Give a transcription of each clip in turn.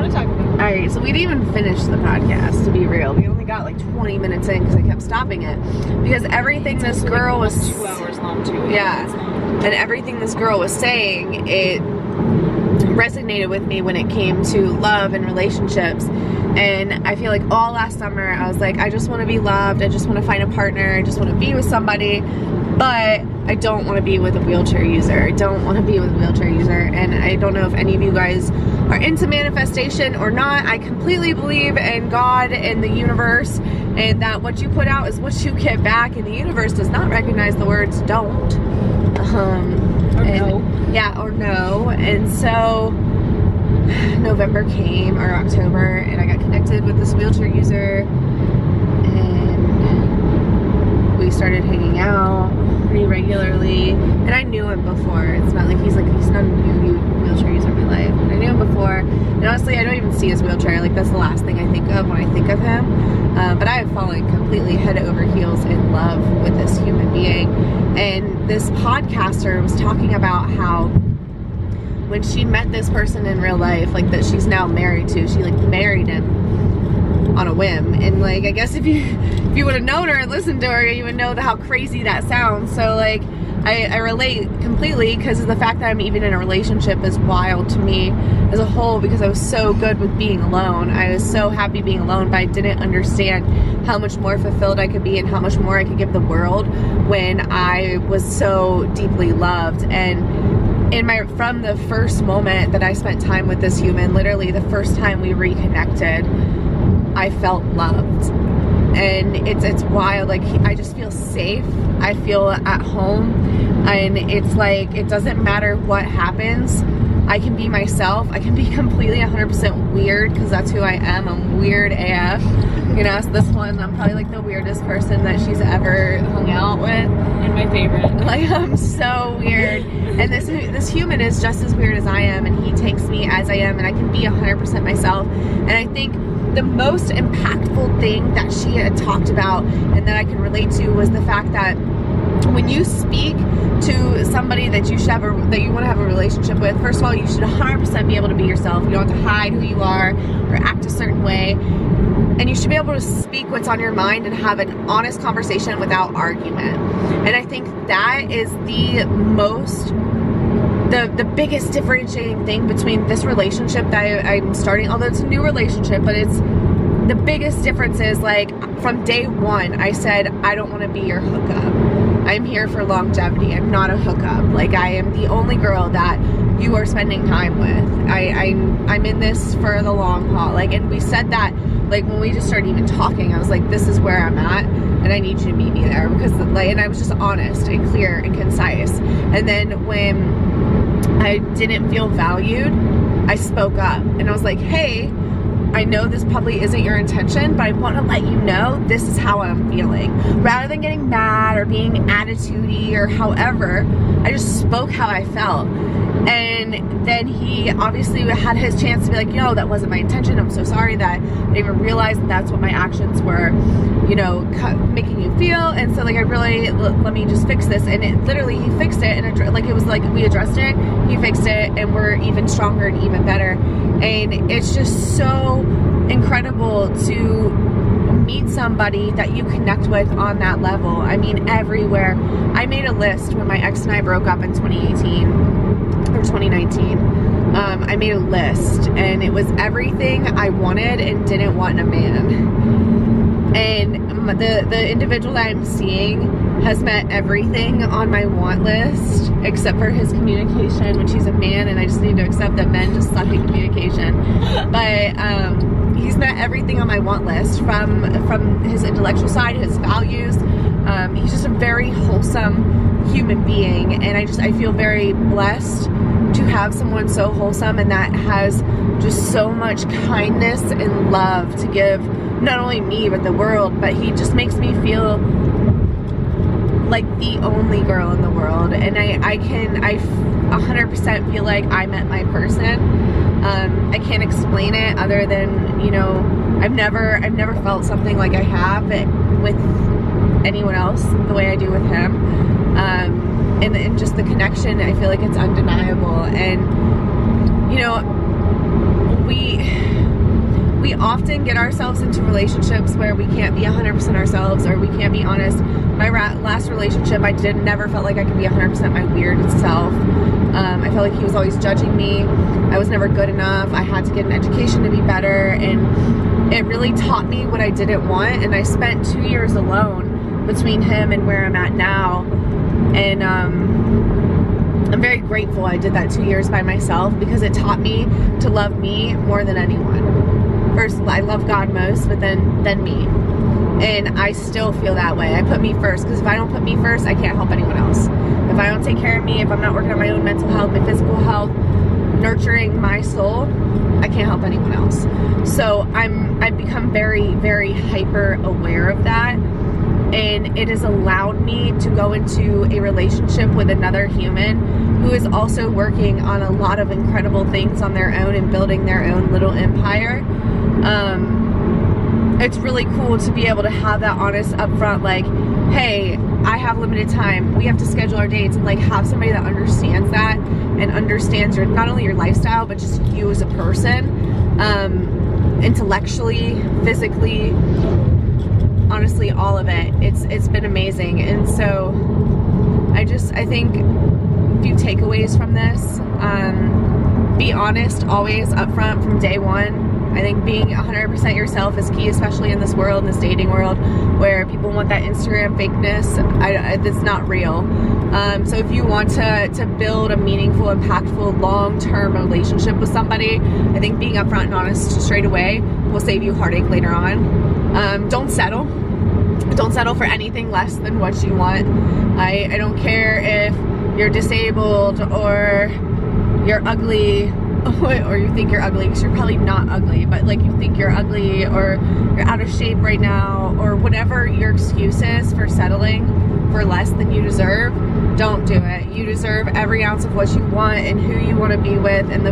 want to talk about it. All right, so we didn't even finish the podcast, to be real. We only got like 20 minutes in because I kept stopping it. Because everything this girl was... 2 hours long, too. Yeah. And everything this girl was saying, it resonated with me when it came to love and relationships. And I feel like all last summer, I was like, I just want to be loved. I just want to find a partner. I just want to be with somebody. But I don't want to be with a wheelchair user. I don't want to be with a wheelchair user. And I don't know if any of you guys are into manifestation or not. I completely believe in God and the universe, and that what you put out is what you get back. And the universe does not recognize the words don't. Yeah, or no. And so November came, or October, and I got connected with this wheelchair user, and we started hanging out pretty regularly. And I knew him before. It's not like he's not a new wheelchair user in my life. But I knew him before, and honestly, I don't even see his wheelchair. Like, that's the last thing I think of when I think of him. But I have fallen completely head over heels in love with this human being. And this podcaster was talking about how when she met this person in real life, like, that she's now married to, she like married him on a whim. And like, I guess if you would have known her and listened to her, you would know how crazy that sounds. So like, I relate completely, because of the fact that I'm even in a relationship is wild to me as a whole, because I was so good with being alone. I was so happy being alone, but I didn't understand how much more fulfilled I could be and how much more I could give the world when I was so deeply loved. And from the first moment that I spent time with this human, literally the first time we reconnected, I felt loved. And it's wild. Like, I just feel safe. I feel at home. And it's like, it doesn't matter what happens. I can be myself. I can be completely 100% weird, because that's who I am. I'm weird AF. You know, so this one, I'm probably like the weirdest person that she's ever hung out with. And my favorite. Like, I'm so weird. And this human is just as weird as I am, and he takes me as I am, and I can be 100% myself. And I think the most impactful thing that she had talked about and that I can relate to was the fact that when you speak to somebody that you want to have a relationship with, first of all, you should 100% be able to be yourself. You don't have to hide who you are or act a certain way. And you should be able to speak what's on your mind and have an honest conversation without argument. And I think that is the biggest differentiating thing between this relationship that I'm starting, although it's a new relationship, but it's the biggest difference is, like, from day one, I said, I don't want to be your hookup. I'm here for longevity. I'm not a hookup. Like, I am the only girl that you are spending time with. I'm in this for the long haul. Like, and we said that, like, when we just started even talking, I was like, this is where I'm at, and I need you to meet me there, because, like, and I was just honest and clear and concise. And then when I didn't feel valued, I spoke up, and I was like, hey, I know this probably isn't your intention, but I want to let you know this is how I'm feeling. Rather than getting mad or being attitude-y or however, I just spoke how I felt. And then he obviously had his chance to be like, yo, that wasn't my intention. I'm so sorry that I didn't even realize that that's what my actions were, you know, making you feel. And so, like, I really, let me just fix this. And it literally, he fixed it. And it was like, we addressed it, he fixed it, and we're even stronger and even better. And it's just so incredible to meet somebody that you connect with on that level. I mean, everywhere. I made a list when my ex and I broke up in 2018 or 2019. I made a list, and it was everything I wanted and didn't want in a man. And the individual that I'm seeing has met everything on my want list except for his communication, which he's a man, and I just need to accept that men just suck at communication. But he's met everything on my want list, from his intellectual side, his values. He's just a very wholesome human being, and I feel very blessed to have someone so wholesome and that has just so much kindness and love to give, not only me but the world. But he just makes me feel like the only girl in the world, and I 100% feel like I met my person. I can't explain it other than, you know, I've never felt something like I have with anyone else the way I do with him. And just the connection, I feel like it's undeniable. And, you know, often get ourselves into relationships where we can't be 100% ourselves, or we can't be honest. My last relationship, I never felt like I could be 100% my weird self. I felt like he was always judging me. I was never good enough. I had to get an education to be better, and it really taught me what I didn't want. And I spent 2 years alone between him and where I'm at now, and I'm very grateful I did that 2 years by myself, because it taught me to love me more than anyone. First, I love God most, but then me. And I still feel that way. I put me first, because if I don't put me first, I can't help anyone else. If I don't take care of me, if I'm not working on my own mental health, my physical health, nurturing my soul, I can't help anyone else. So I've become very, very hyper aware of that. And it has allowed me to go into a relationship with another human who is also working on a lot of incredible things on their own and building their own little empire. It's really cool to be able to have that honest upfront, like, hey, I have limited time. We have to schedule our dates, and like have somebody that understands that and understands your, not only your lifestyle, but just you as a person, intellectually, physically, honestly, all of it. It's been amazing. And so I think a few takeaways from this, be honest always upfront from day one. I think being 100% yourself is key, especially in this world, in this dating world, where people want that Instagram fakeness. It's not real. So if you want to build a meaningful, impactful, long-term relationship with somebody, I think being upfront and honest straight away will save you heartache later on. Don't settle. Don't settle for anything less than what you want. I don't care if you're disabled or you're ugly, or you think you're ugly, because you're probably not ugly, but like you think you're ugly, or you're out of shape right now, or whatever your excuse is for settling for less than you deserve. Don't do it. You deserve every ounce of what you want and who you want to be with. And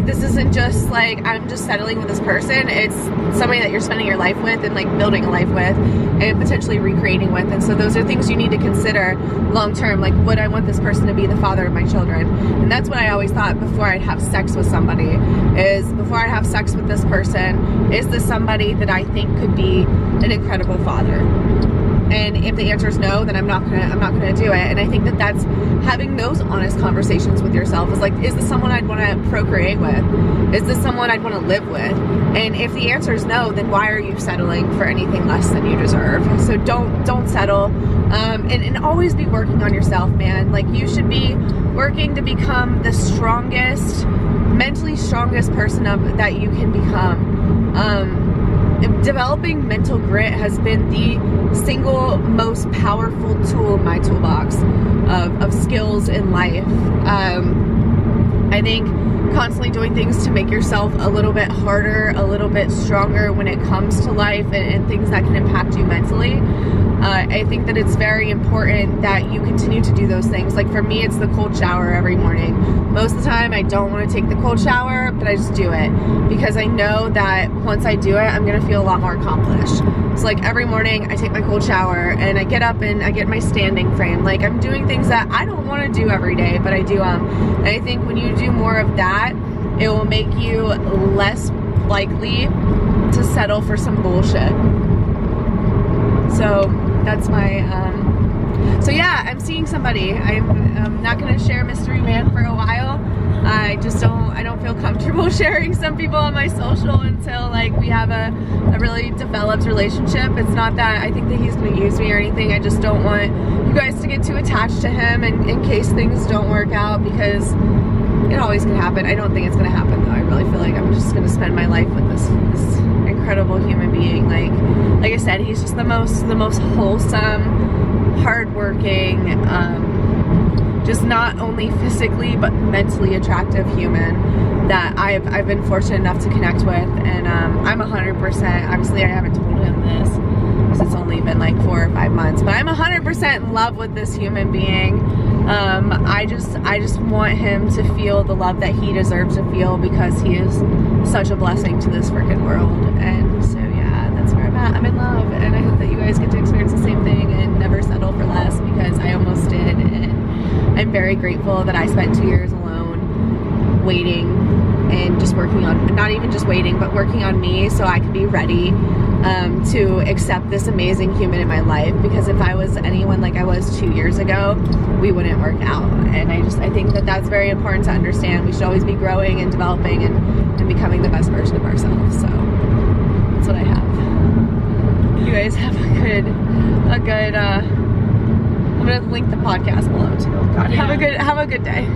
this isn't just like, I'm just settling with this person. It's somebody that you're spending your life with and like building a life with and potentially recreating with. And so those are things you need to consider long term. Like, would I want this person to be the father of my children? And that's what I always thought before I'd have sex with somebody, is before I have sex with this person, is this somebody that I think could be an incredible father? And if the answer is no, then I'm not gonna do it. And I think that's having those honest conversations with yourself, is like, is this someone I'd want to procreate with? Is this someone I'd want to live with? And if the answer is no, then why are you settling for anything less than you deserve? So don't settle, and always be working on yourself, man. Like, you should be working to become the strongest, mentally strongest person that you can become. Developing mental grit has been the single most powerful tool in my toolbox of skills in life. I think constantly doing things to make yourself a little bit harder, a little bit stronger when it comes to life and things that can impact you mentally. I think that it's very important that you continue to do those things. Like, for me, it's the cold shower every morning. Most of the time I don't want to take the cold shower, but I just do it because I know that once I do it, I'm going to feel a lot more accomplished. So like every morning I take my cold shower and I get up and I get my standing frame. Like, I'm doing things that I don't want to do every day, but I do them. And I think when you do more of that, it will make you less likely to settle for some bullshit. So that's my, so yeah, I'm seeing somebody. I'm not going to share Mystery Man for a while. I don't feel comfortable sharing some people on my social until like we have a really developed relationship. It's not that I think that he's going to use me or anything. I just don't want you guys to get too attached to him in case things don't work out, because it always can happen. I don't think it's going to happen though. I really feel like I'm just going to spend my life with this incredible human being. Like I said, he's just the most wholesome, hardworking, just not only physically but mentally attractive human that I've been fortunate enough to connect with. And I'm 100%, obviously I haven't told him this because it's only been like 4 or 5 months, but I'm 100% in love with this human being. I just want him to feel the love that he deserves to feel, because he is such a blessing to this freaking world. And so yeah, that's where I'm at. I'm in love, and I hope that you guys get to experience the same thing and never settle for less, because I almost did. And I'm very grateful that I spent 2 years alone waiting and just working on, not even just waiting, but working on me so I can be ready to accept this amazing human in my life. Because if I was anyone like I was 2 years ago, we wouldn't work out. And I think that that's very important to understand. We should always be growing and developing and becoming the best version of ourselves. So that's what I have. You guys have a good I'm gonna link the podcast below too. God, Yeah. have a good day.